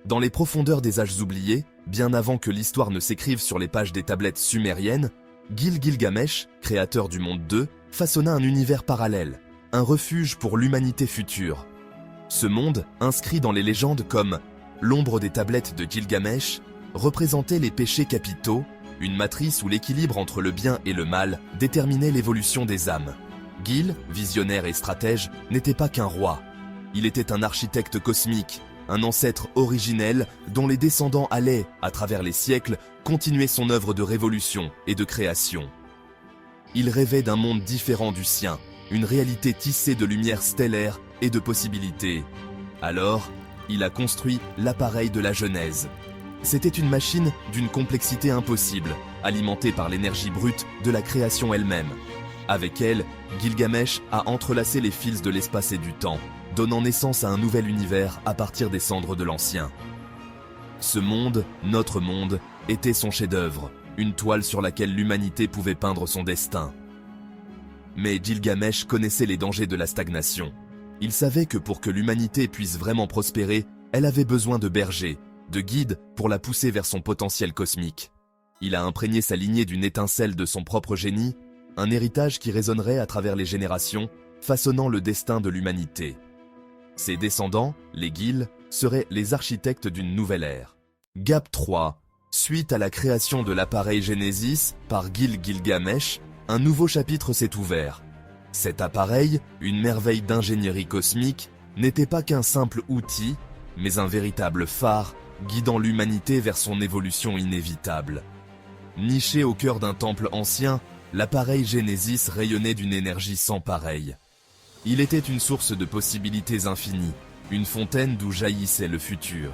Dans les profondeurs des âges oubliés, bien avant que l'histoire ne s'écrive sur les pages des tablettes sumériennes, Gilgamesh, créateur du monde 2, façonna un univers parallèle, un refuge pour l'humanité future. Ce monde, inscrit dans les légendes comme l'ombre des tablettes de Gilgamesh, représentait les péchés capitaux, une matrice où l'équilibre entre le bien et le mal déterminait l'évolution des âmes. Gil, visionnaire et stratège, n'était pas qu'un roi. Il était un architecte cosmique, un ancêtre originel dont les descendants allaient, à travers les siècles, continuer son œuvre de révolution et de création. Il rêvait d'un monde différent du sien, une réalité tissée de lumière stellaire et de possibilités. Alors, il a construit l'appareil de la Genèse. C'était une machine d'une complexité impossible, alimentée par l'énergie brute de la création elle-même. Avec elle, Gilgamesh a entrelacé les fils de l'espace et du temps, donnant naissance à un nouvel univers à partir des cendres de l'ancien. Ce monde, notre monde, était son chef-d'œuvre, une toile sur laquelle l'humanité pouvait peindre son destin. Mais Gilgamesh connaissait les dangers de la stagnation. Il savait que pour que l'humanité puisse vraiment prospérer, elle avait besoin de bergers, de guides pour la pousser vers son potentiel cosmique. Il a imprégné sa lignée d'une étincelle de son propre génie, un héritage qui résonnerait à travers les générations, façonnant le destin de l'humanité. Ses descendants, les Gil, seraient les architectes d'une nouvelle ère. Gap 3. Suite à la création de l'appareil Genesis par Gilgamesh, un nouveau chapitre s'est ouvert. Cet appareil, une merveille d'ingénierie cosmique, n'était pas qu'un simple outil, mais un véritable phare guidant l'humanité vers son évolution inévitable. Niché au cœur d'un temple ancien, l'appareil Genesis rayonnait d'une énergie sans pareille. Il était une source de possibilités infinies, une fontaine d'où jaillissait le futur.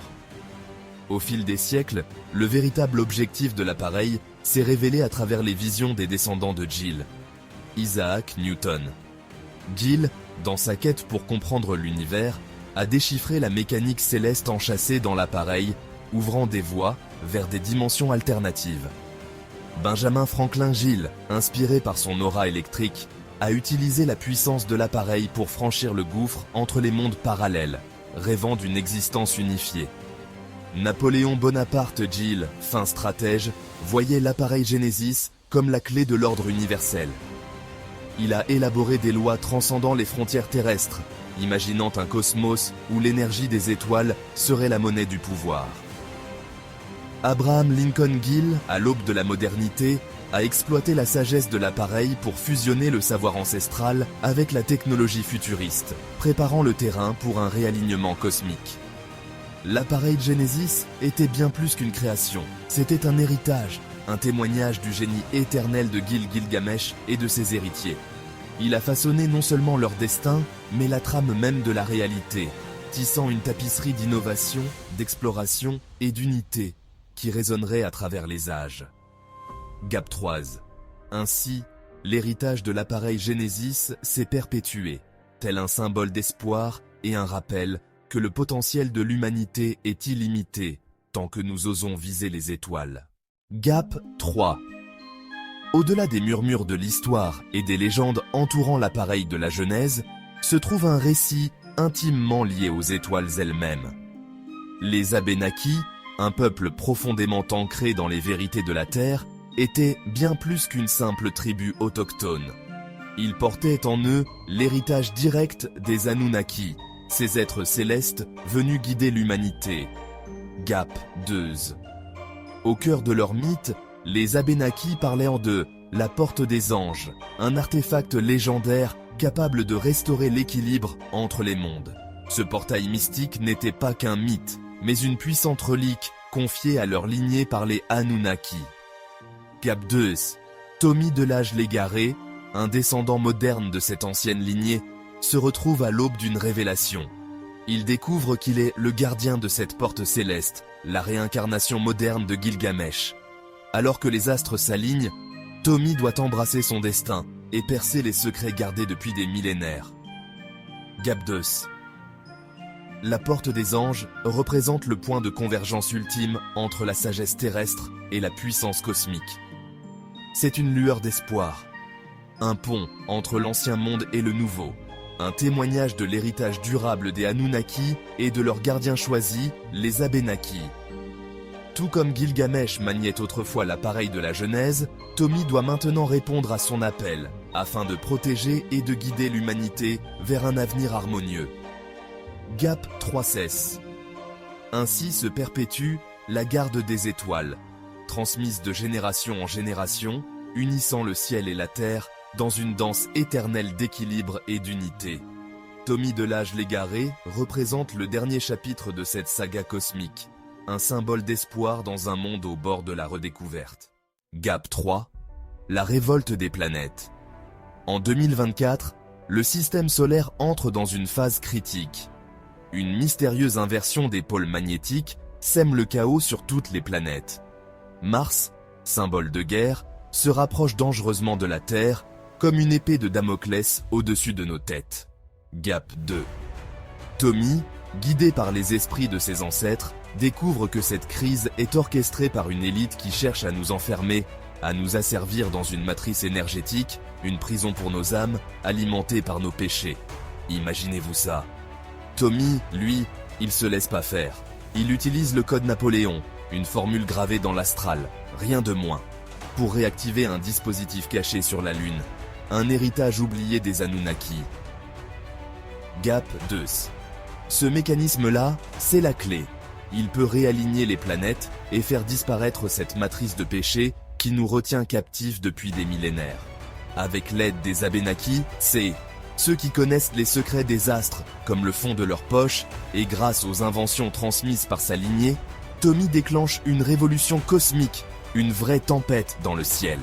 Au fil des siècles, le véritable objectif de l'appareil s'est révélé à travers les visions des descendants de Gil, Isaac Newton. Gil, dans sa quête pour comprendre l'univers, a déchiffré la mécanique céleste enchâssée dans l'appareil, ouvrant des voies vers des dimensions alternatives. Benjamin Franklin Gil, inspiré par son aura électrique, a utilisé la puissance de l'appareil pour franchir le gouffre entre les mondes parallèles, rêvant d'une existence unifiée. Napoléon Bonaparte Gil, fin stratège, voyait l'appareil Genesis comme la clé de l'ordre universel. Il a élaboré des lois transcendant les frontières terrestres, imaginant un cosmos où l'énergie des étoiles serait la monnaie du pouvoir. Abraham Lincoln Gil, à l'aube de la modernité, a exploité la sagesse de l'appareil pour fusionner le savoir ancestral avec la technologie futuriste, préparant le terrain pour un réalignement cosmique. L'appareil Genesis était bien plus qu'une création, c'était un héritage, un témoignage du génie éternel de Gilgamesh et de ses héritiers. Il a façonné non seulement leur destin, mais la trame même de la réalité, tissant une tapisserie d'innovation, d'exploration et d'unité qui résonnerait à travers les âges. Gap 3. Ainsi, l'héritage de l'appareil Genesis s'est perpétué, tel un symbole d'espoir et un rappel que le potentiel de l'humanité est illimité tant que nous osons viser les étoiles. Gap 3. Au-delà des murmures de l'histoire et des légendes entourant l'appareil de la Genèse, se trouve un récit intimement lié aux étoiles elles-mêmes. Les Abénakis, un peuple profondément ancré dans les vérités de la Terre, étaient bien plus qu'une simple tribu autochtone. Ils portaient en eux l'héritage direct des Anunnaki, ces êtres célestes venus guider l'humanité. Gap 2. Au cœur de leur mythe, les Abénakis parlaient de la porte des anges, un artefact légendaire capable de restaurer l'équilibre entre les mondes. Ce portail mystique n'était pas qu'un mythe, mais une puissante relique confiée à leur lignée par les Anunnaki. Gap 2. Tommy de l'âge légaré, un descendant moderne de cette ancienne lignée, se retrouve à l'aube d'une révélation. Il découvre qu'il est le gardien de cette porte céleste, la réincarnation moderne de Gilgamesh. Alors que les astres s'alignent, Tommy doit embrasser son destin et percer les secrets gardés depuis des millénaires. Gap 2. La porte des anges représente le point de convergence ultime entre la sagesse terrestre et la puissance cosmique. C'est une lueur d'espoir, un pont entre l'ancien monde et le nouveau, un témoignage de l'héritage durable des Anunnaki et de leurs gardiens choisis, les Abénaki. Tout comme Gilgamesh maniait autrefois l'appareil de la Genèse, Tommy doit maintenant répondre à son appel, afin de protéger et de guider l'humanité vers un avenir harmonieux. Gap 3 cesse. Ainsi se perpétue la garde des étoiles, transmise de génération en génération, unissant le ciel et la terre dans une danse éternelle d'équilibre et d'unité. Tommy de l'âge l'égaré représente le dernier chapitre de cette saga cosmique, un symbole d'espoir dans un monde au bord de la redécouverte. Gap 3. La révolte des planètes. En 2024, le système solaire entre dans une phase critique. Une mystérieuse inversion des pôles magnétiques sème le chaos sur toutes les planètes. Mars, symbole de guerre, se rapproche dangereusement de la Terre, comme une épée de Damoclès au-dessus de nos têtes. Gap 2. Tommy, guidé par les esprits de ses ancêtres, découvre que cette crise est orchestrée par une élite qui cherche à nous enfermer, à nous asservir dans une matrice énergétique, une prison pour nos âmes, alimentée par nos péchés. Imaginez-vous ça. Tommy, lui, il se laisse pas faire. Il utilise le code Napoléon, une formule gravée dans l'astral, rien de moins, pour réactiver un dispositif caché sur la Lune, un héritage oublié des Anunnaki. Gap 2. Ce mécanisme-là, c'est la clé. Il peut réaligner les planètes et faire disparaître cette matrice de péché qui nous retient captifs depuis des millénaires. Avec l'aide des Abénaki, c'est ceux qui connaissent les secrets des astres comme le fond de leur poche, et grâce aux inventions transmises par sa lignée, Tommy déclenche une révolution cosmique, une vraie tempête dans le ciel.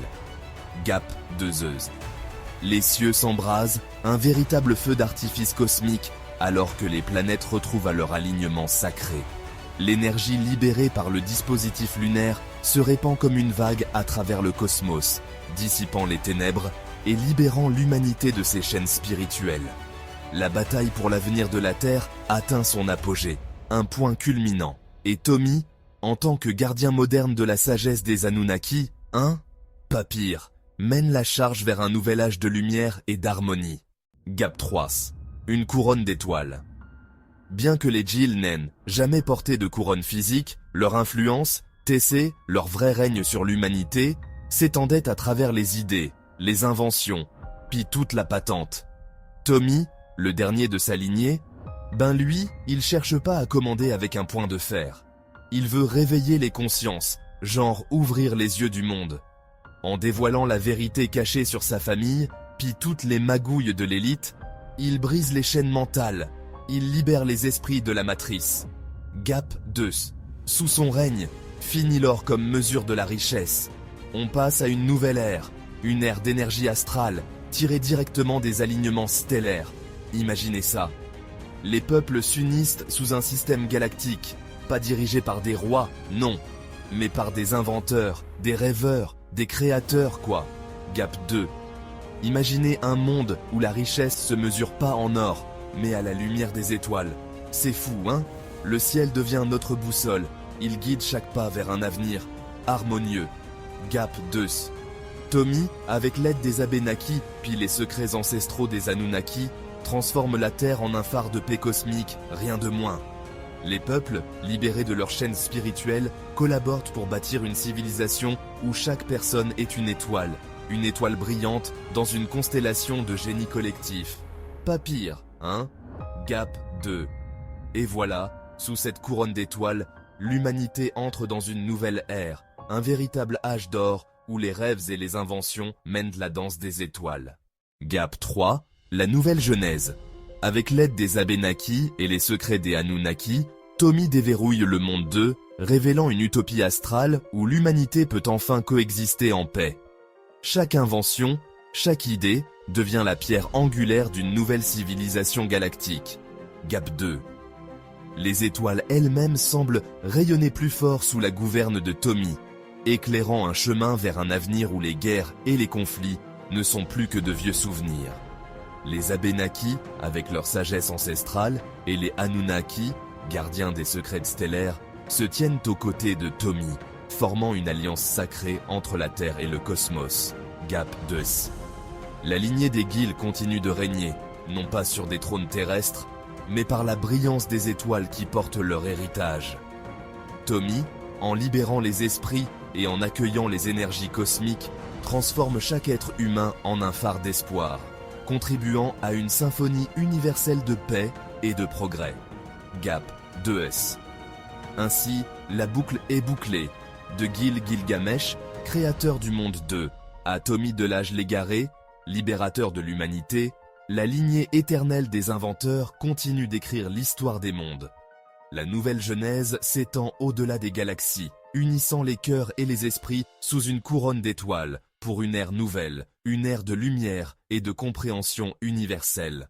Gap 2. Les cieux s'embrasent, un véritable feu d'artifice cosmique, alors que les planètes retrouvent à leur alignement sacré. L'énergie libérée par le dispositif lunaire se répand comme une vague à travers le cosmos, dissipant les ténèbres et libérant l'humanité de ses chaînes spirituelles. La bataille pour l'avenir de la Terre atteint son apogée, un point culminant. Et Tommy, en tant que gardien moderne de la sagesse des Anunnaki, pas pire, mène la charge vers un nouvel âge de lumière et d'harmonie. Gap 3. Une couronne d'étoiles. Bien que les Jil n'aient jamais porté de couronne physique, leur influence, TC, leur vrai règne sur l'humanité, s'étendait à travers les idées, les inventions, puis toute la patente. Tommy, le dernier de sa lignée, lui, il cherche pas à commander avec un point de fer. Il veut réveiller les consciences, genre ouvrir les yeux du monde. En dévoilant la vérité cachée sur sa famille, puis toutes les magouilles de l'élite, il brise les chaînes mentales, il libère les esprits de la matrice. Gap 2. Sous son règne, finit l'or comme mesure de la richesse. On passe à une nouvelle ère, une ère d'énergie astrale, tirée directement des alignements stellaires. Imaginez ça. Les peuples s'unissent sous un système galactique, pas dirigé par des rois, non, mais par des inventeurs, des rêveurs, des créateurs quoi. Gap 2. Imaginez un monde où la richesse se mesure pas en or, mais à la lumière des étoiles. C'est fou, hein? Le ciel devient notre boussole, il guide chaque pas vers un avenir harmonieux. Gap 2. Tommy, avec l'aide des Abénaki, puis les secrets ancestraux des Anunnaki, transforme la Terre en un phare de paix cosmique, rien de moins. Les peuples, libérés de leur chaîne spirituelle, collaborent pour bâtir une civilisation où chaque personne est une étoile brillante dans une constellation de génie collectif. Pas pire, hein? Gap 2. Et voilà, sous cette couronne d'étoiles, l'humanité entre dans une nouvelle ère, un véritable âge d'or où les rêves et les inventions mènent la danse des étoiles. Gap 3. La nouvelle Genèse. Avec l'aide des Abénaki et les secrets des Anunnaki, Tommy déverrouille le monde 2, révélant une utopie astrale où l'humanité peut enfin coexister en paix. Chaque invention, chaque idée, devient la pierre angulaire d'une nouvelle civilisation galactique. Gap 2. Les étoiles elles-mêmes semblent rayonner plus fort sous la gouverne de Tommy, éclairant un chemin vers un avenir où les guerres et les conflits ne sont plus que de vieux souvenirs. Les Abénaki, avec leur sagesse ancestrale, et les Anunnaki, gardiens des secrets stellaires, se tiennent aux côtés de Tommy, formant une alliance sacrée entre la Terre et le cosmos. Gap 2. La lignée des Gil continue de régner, non pas sur des trônes terrestres, mais par la brillance des étoiles qui portent leur héritage. Tommy, en libérant les esprits et en accueillant les énergies cosmiques, transforme chaque être humain en un phare d'espoir, contribuant à une symphonie universelle de paix et de progrès. Gap 2S. Ainsi, la boucle est bouclée, de Gilgamesh, créateur du monde 2, à Tommy de l'âge légaré, libérateur de l'humanité, la lignée éternelle des inventeurs continue d'écrire l'histoire des mondes. La nouvelle Genèse s'étend au-delà des galaxies, unissant les cœurs et les esprits sous une couronne d'étoiles, pour une ère nouvelle, une ère de lumière et de compréhension universelle.